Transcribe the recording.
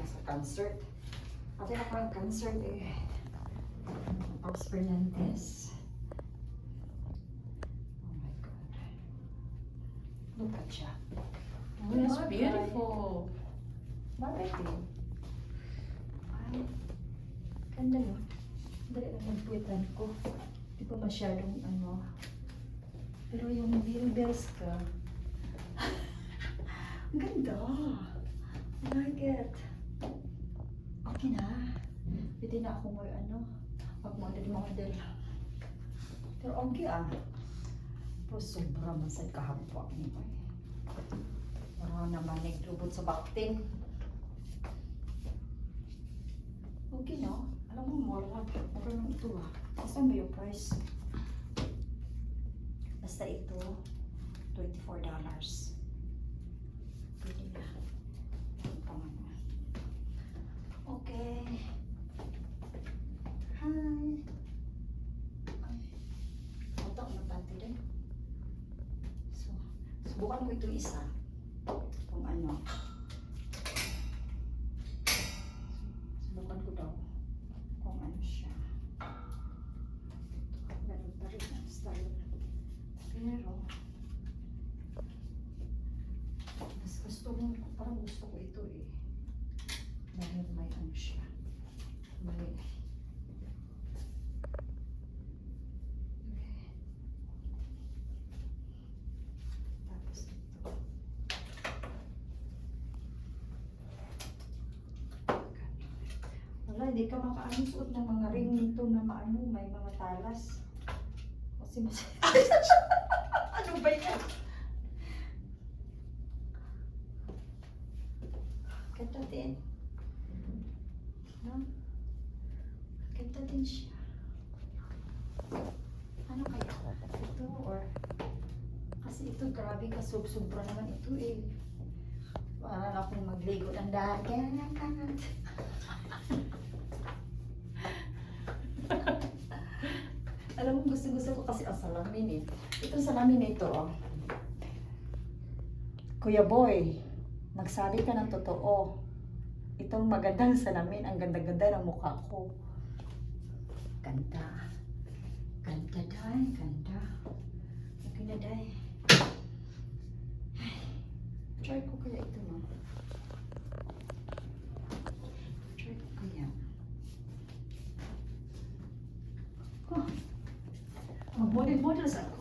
sa concert. Ate na ko yung concert eh. Pops Fernandez. Oh my God. Look at siya. Oh, that's beautiful. Bakit eh? Ay, ganda no? Dali lang nagpuwitan ko. Di pa masyadong ano. Pero yung bills ka. Ang ganda. I like it. Okay na. Pwede na ako mo ano. Mag-model. Pero okay ah. Pero sobra masad kahapwa mo eh. Parang naman naglubot sa baktin. Okay no? Alam mo, mura lang ito ah. Saan ba yung price? Basta ito, $24. Pwede na. Okay. Hi. Ay. Ito, napanti din. So, subukan ko itong isa. Kung ano. Subukan ko daw. Kung ano siya. Ganun pa rin ang style. Pero, mas gusto ko, parang gusto ko ito eh. Dahil may ano siya. May, okay. Tapos ito. Wala, hindi ka makaano suot ng mga ring nito na maano, may mga talas. Kasi mas... ano ba yan? Ganda din. No? Ganda din siya. Ano kaya? Ito or... Kasi ito grabe kasub-sobra naman ito eh. Wala na akong magligo ng dagat. Alam mo, gusto ko kasi ang salamin eh. Itong salamin na ito, oh. Kuya Boy, magsabi ka ng totoo. Itong magandang salamin, ang ganda-ganda ng mukha ko. Ganda. Ganda, day. Ganda. Okay na, day. Try ko kaya ito, no? Try ko kaya. Oh. Model-models ako.